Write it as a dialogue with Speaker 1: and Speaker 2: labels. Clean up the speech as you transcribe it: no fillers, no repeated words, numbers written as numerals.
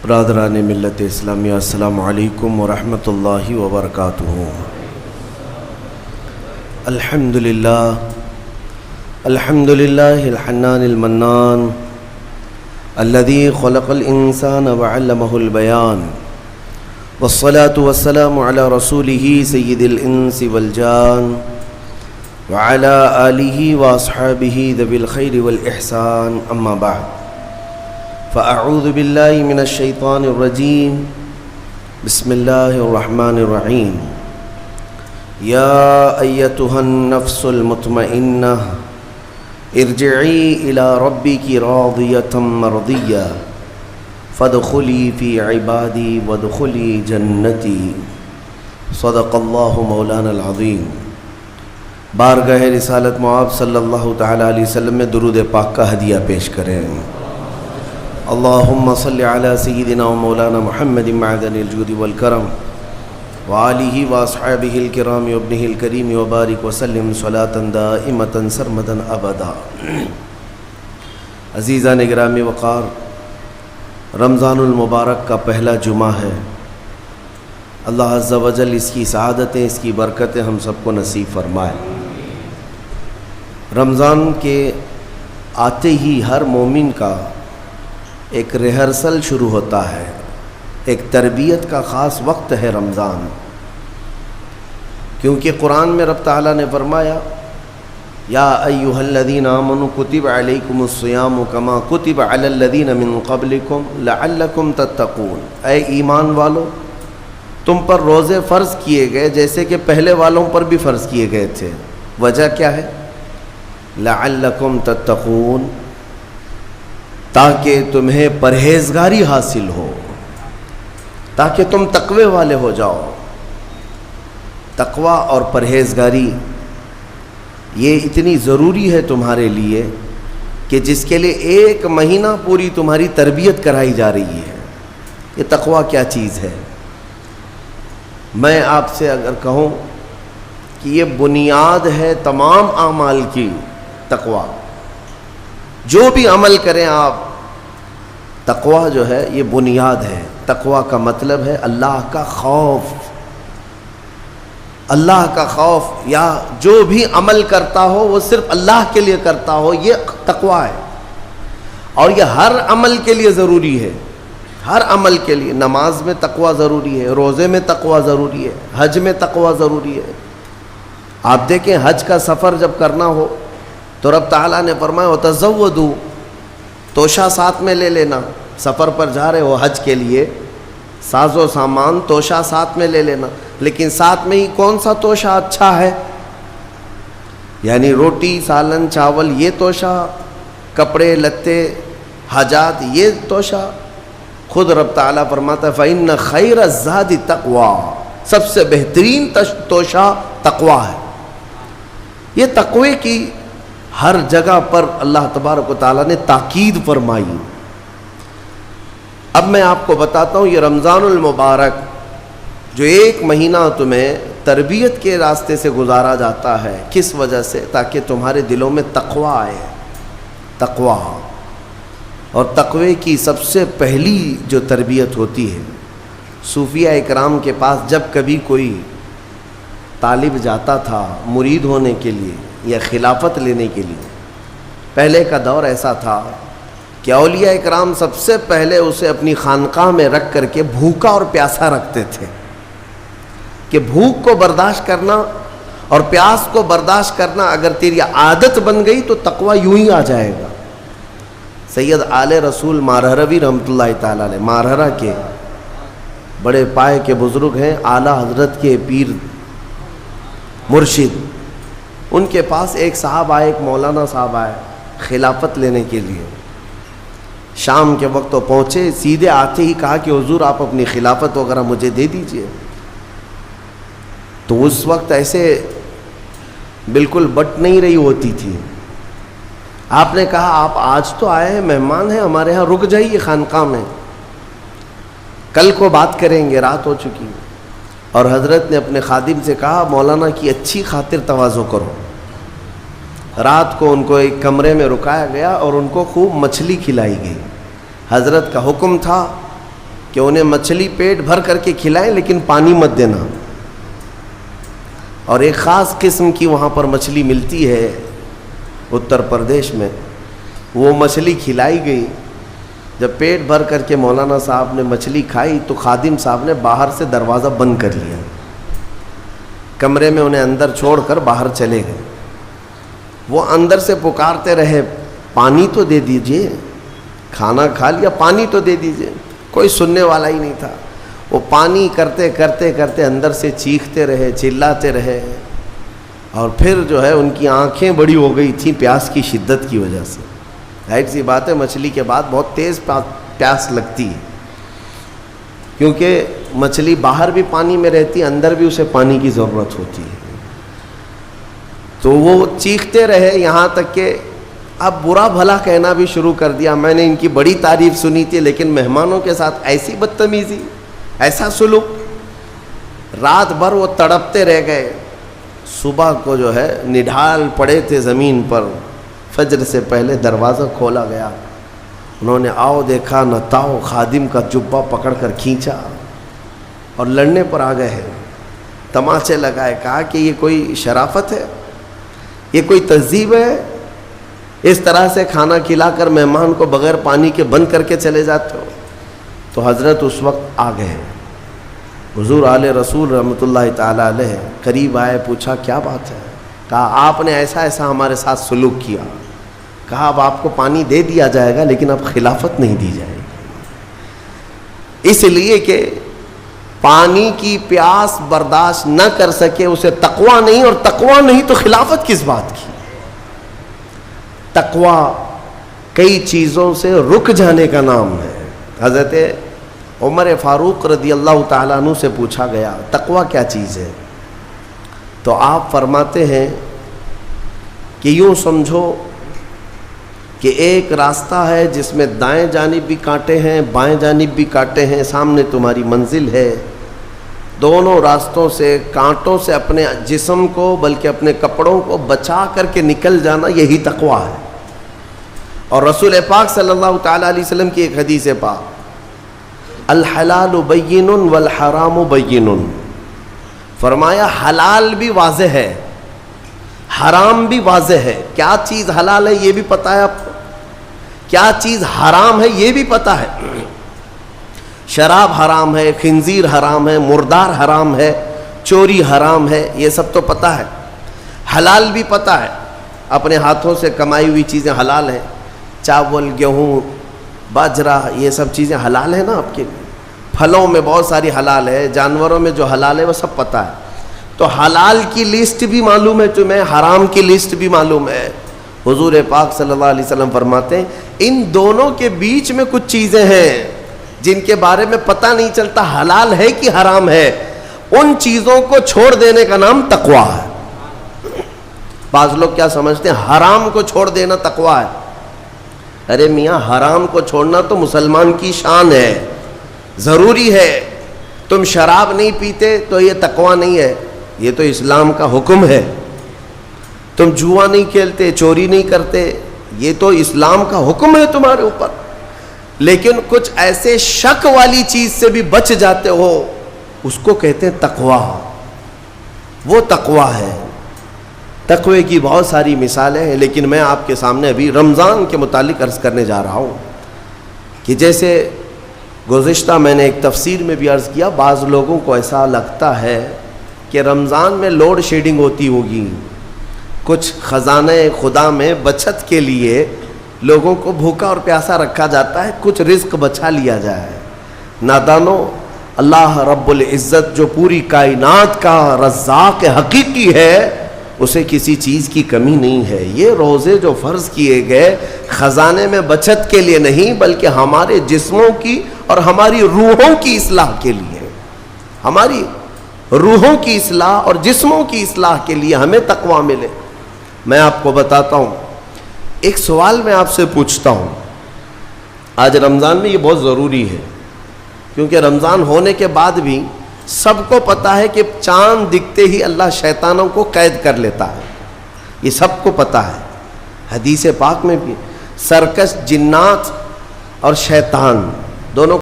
Speaker 1: برادران ملت اسلامیہ، السلام علیکم ورحمۃ اللہ وبرکاتہ۔ الحمدللہ الحنان المنان الذي خلق الإنسان وعلمه البيان، والصلاة والسلام على رسوله سيد الإنس والجان وعلى آله وأصحابه ذوي الخير والإحسان، أما بعد، فأعوذ بالله من الشيطان الرجيم، بسم الله الرحمن الرحيم۔ يا أيتها النفس المطمئنة ارجعي إلى ربك راضية مرضية فادخلي في عبادي وادخلي جنتي، صدق الله مولانا العظيم۔ بارگاہ رسالت معاب صلی اللہ تعالی علیہ وسلم میں درود پاک کا ہدیہ پیش کریں۔ اللہم صلی علی سیدنا و مولانا محمد معدن الجود والکرم وآلہ واصحابہ الکرام وابنہ الکریم وبارک وسلم صلاة دائمة سرمدا ابدا۔ عزیزان گرامی وقار، رمضان المبارک کا پہلا جمعہ ہے۔ اللہ عز و جل اس کی سعادتیں، اس کی برکتیں ہم سب کو نصیب فرمائے۔ رمضان کے آتے ہی ہر مومن کا ایک ریہرسل شروع ہوتا ہے، ایک تربیت کا خاص وقت ہے رمضان، کیونکہ قرآن میں رب تعالیٰ نے فرمایا یا ایھا الذین آمنوا کتب علیکم الصیام کما کتب علی الذین من قبلکم لعلکم تتقون، اے ایمان والو تم پر روزے فرض کیے گئے جیسے کہ پہلے والوں پر بھی فرض کیے گئے تھے۔ وجہ کیا ہے؟ لعلکم تتقون، تاکہ تمہیں پرہیزگاری حاصل ہو، تاکہ تم تقوی والے ہو جاؤ۔ تقوی اور پرہیزگاری یہ اتنی ضروری ہے تمہارے لیے کہ جس کے لیے 1 مہینہ پوری تمہاری تربیت کرائی جا رہی ہے۔ یہ تقوی کیا چیز ہے؟ میں آپ سے اگر کہوں کہ یہ بنیاد ہے تمام اعمال کی، تقوی جو بھی عمل کریں آپ، تقوی جو ہے یہ بنیاد ہے۔ تقوی کا مطلب ہے اللہ کا خوف، اللہ کا خوف، یا جو بھی عمل کرتا ہو وہ صرف اللہ کے لیے کرتا ہو، یہ تقوی ہے۔ اور یہ ہر عمل کے لیے ضروری ہے، ہر عمل کے لیے۔ نماز میں تقوی ضروری ہے، روزے میں تقوی ضروری ہے، حج میں تقوی ضروری ہے۔ آپ دیکھیں حج کا سفر جب کرنا ہو تو رب تعالیٰ نے فرمایا وَتَزَوَّدُوا، توشہ ساتھ میں لے لینا۔ سفر پر جا رہے ہو حج کے لیے، ساز و سامان توشہ ساتھ میں لے لینا، لیکن ساتھ میں ہی کون سا توشہ اچھا ہے؟ یعنی روٹی، سالن، چاول، یہ توشہ، کپڑے لتے، حاجات، یہ توشہ۔ خود رب تعالیٰ فرماتا ہے فَإِنَّ خَيْرَ الزَّادِ تَقْوَىٰ، سب سے بہترین توشہ تقوی ہے۔ یہ تقوی کی ہر جگہ پر اللہ تبارک و تعالیٰ نے تاکید فرمائی۔ اب میں آپ کو بتاتا ہوں یہ رمضان المبارک جو 1 مہینہ تمہیں تربیت کے راستے سے گزارا جاتا ہے، کس وجہ سے؟ تاکہ تمہارے دلوں میں تقوی آئے۔ تقوی، اور تقوی کی سب سے پہلی جو تربیت ہوتی ہے، صوفیہ اکرام کے پاس جب کبھی کوئی طالب جاتا تھا مرید ہونے کے لیے یا خلافت لینے کے لیے، پہلے کا دور ایسا تھا کہ اولیاء اکرام سب سے پہلے اسے اپنی خانقاہ میں رکھ کر کے بھوکا اور پیاسا رکھتے تھے، کہ بھوک کو برداشت کرنا اور پیاس کو برداشت کرنا اگر تیری عادت بن گئی تو تقوی یوں ہی آ جائے گا۔ سید آل رسول مارہروی رحمۃ اللہ تعالیٰ علیہ، مارہرہ کے بڑے پائے کے بزرگ ہیں، اعلیٰ حضرت کے پیر مرشد، ان کے پاس ایک صاحب آئے، ایک مولانا صاحب آئے خلافت لینے کے لیے۔ شام کے وقت وہ پہنچے، سیدھے آتے ہی کہا کہ حضور آپ اپنی خلافت وغیرہ مجھے دے دیجئے۔ تو اس وقت ایسے بالکل بٹ نہیں رہی ہوتی تھی۔ آپ نے کہا آپ آج تو آئے ہیں، مہمان ہیں ہمارے ہاں، رک جائیے خانقاہ میں، کل کو بات کریں گے، رات ہو چکی۔ اور حضرت نے اپنے خادم سے کہا مولانا کی اچھی خاطر تواضع کرو۔ رات کو ان کو ایک کمرے میں رکایا گیا اور ان کو خوب مچھلی کھلائی گئی۔ حضرت کا حکم تھا کہ انہیں مچھلی پیٹ بھر کر کے کھلائیں لیکن پانی مت دینا. اور ایک خاص قسم کی وہاں پر مچھلی ملتی ہے اتر پردیش میں، وہ مچھلی کھلائی گئی. جب پیٹ بھر کر کے مولانا صاحب نے مچھلی کھائی تو خادم صاحب نے باہر سے دروازہ بند کر لیا، کمرے میں انہیں اندر چھوڑ کر باہر چلے گئے. وہ اندر سے پکارتے رہے پانی تو دے دیجئے، کھانا کھا لیا پانی تو دے دیجئے. کوئی سننے والا ہی نہیں تھا. وہ پانی کرتے کرتے کرتے اندر سے چیختے رہے، چلاتے رہے، اور پھر جو ہے ان کی آنکھیں بڑی ہو گئی تھیں پیاس کی شدت کی وجہ سے. ظاہر سی بات ہے مچھلی کے بعد بہت تیز پیاس لگتی ہے، کیونکہ مچھلی باہر بھی پانی میں رہتی ہے، اندر بھی اسے پانی کی ضرورت ہوتی ہے. تو وہ چیختے رہے یہاں تک کہ اب برا بھلا کہنا بھی شروع کر دیا. میں نے ان کی بڑی تعریف سنی تھی لیکن مہمانوں کے ساتھ ایسی بدتمیزی، ایسا سلوک. رات بھر وہ تڑپتے رہ گئے. صبح کو جو ہے نڈھال پڑے تھے زمین پر، فجر سے پہلے دروازہ کھولا گیا. انہوں نے آؤ دیکھا نہ تاؤ، خادم کا جبہ پکڑ کر کھینچا اور لڑنے پر آ گئے ہیں. تماچے لگائے، کہا کہ یہ کوئی شرافت ہے، یہ کوئی تہذیب ہے؟ اس طرح سے کھانا کھلا کر مہمان کو بغیر پانی کے بند کر کے چلے جاتے ہو. تو حضرت اس وقت آ گئے، حضور آل رسول رحمۃ اللہ تعالی علیہ قریب آئے، پوچھا کیا بات ہے؟ کہا آپ نے ایسا ایسا ہمارے ساتھ سلوک کیا. کہا اب آپ کو پانی دے دیا جائے گا لیکن اب خلافت نہیں دی جائے گی، اس لیے کہ پانی کی پیاس برداشت نہ کر سکے اسے تقویٰ نہیں، اور تقویٰ نہیں تو خلافت کس بات کی؟ تقویٰ کئی چیزوں سے رک جانے کا نام ہے. حضرت عمر فاروق رضی اللہ تعالیٰ عنہ سے پوچھا گیا تقویٰ کیا چیز ہے؟ تو آپ فرماتے ہیں کہ یوں سمجھو کہ ایک راستہ ہے جس میں دائیں جانب بھی کانٹے ہیں، بائیں جانب بھی کانٹے ہیں، سامنے تمہاری منزل ہے. دونوں راستوں سے کانٹوں سے اپنے جسم کو بلکہ اپنے کپڑوں کو بچا کر کے نکل جانا، یہی تقویٰ ہے. اور رسول پاک صلی اللہ تعالیٰ علیہ وسلم کی ایک حدیث پاک، الحلال بین والحرام بین، فرمایا حلال بھی واضح ہے، حرام بھی واضح ہے. کیا چیز حلال ہے یہ بھی پتہ ہے آپ کو، کیا چیز حرام ہے یہ بھی پتہ ہے. شراب حرام ہے، خنزیر حرام ہے، مردار حرام ہے، چوری حرام ہے، یہ سب تو پتہ ہے. حلال بھی پتہ ہے، اپنے ہاتھوں سے کمائی ہوئی چیزیں حلال ہیں. چاول، گیہوں، باجرہ، یہ سب چیزیں حلال ہیں نا آپ کے لیے. پھلوں میں بہت ساری حلال ہے، جانوروں میں جو حلال ہے وہ سب پتہ ہے. تو حلال کی لسٹ بھی معلوم ہے تمہیں، حرام کی لسٹ بھی معلوم ہے. حضور پاک صلی اللہ علیہ وسلم فرماتے ہیں ان دونوں کے بیچ میں کچھ چیزیں ہیں جن کے بارے میں پتہ نہیں چلتا حلال ہے کہ حرام ہے. ان چیزوں کو چھوڑ دینے کا نام تقویٰ ہے. بعض لوگ کیا سمجھتے ہیں حرام کو چھوڑ دینا تقویٰ ہے. ارے میاں حرام کو چھوڑنا تو مسلمان کی شان ہے، ضروری ہے. تم شراب نہیں پیتے تو یہ تقویٰ نہیں ہے، یہ تو اسلام کا حکم ہے. تم جوا نہیں کھیلتے، چوری نہیں کرتے، یہ تو اسلام کا حکم ہے تمہارے اوپر. لیکن کچھ ایسے شک والی چیز سے بھی بچ جاتے ہو، اس کو کہتے ہیں تقویٰ. وہ تقویٰ ہے. تقوی کی بہت ساری مثالیں ہیں، لیکن میں آپ کے سامنے ابھی رمضان کے متعلق عرض کرنے جا رہا ہوں کہ جیسے گزشتہ میں نے ایک تفسیر میں بھی عرض کیا، بعض لوگوں کو ایسا لگتا ہے کہ رمضان میں لوڈ شیڈنگ ہوتی ہوگی، کچھ خزانہ خدا میں بچت کے لیے لوگوں کو بھوکا اور پیاسا رکھا جاتا ہے، کچھ رزق بچا لیا جائے. نادانو، اللہ رب العزت جو پوری کائنات کا رزاق حقیقی ہے اسے کسی چیز کی کمی نہیں ہے. یہ روزے جو فرض کیے گئے خزانے میں بچت کے لیے نہیں بلکہ ہمارے جسموں کی اور ہماری روحوں کی اصلاح کے لیے، ہماری روحوں کی اصلاح اور جسموں کی اصلاح کے لیے ہمیں تقویٰ ملے. میں آپ کو بتاتا ہوں، ایک سوال میں آپ سے پوچھتا ہوں. آج رمضان میں یہ بہت ضروری ہے کیونکہ رمضان ہونے کے بعد بھی سب کو پتہ ہے کہ چاند دکھتے ہی اللہ شیطانوں کو قید کر لیتا ہے، یہ سب کو پتہ ہے. حدیث پاک میں بھی سرکش جنات اور شیطان دونوں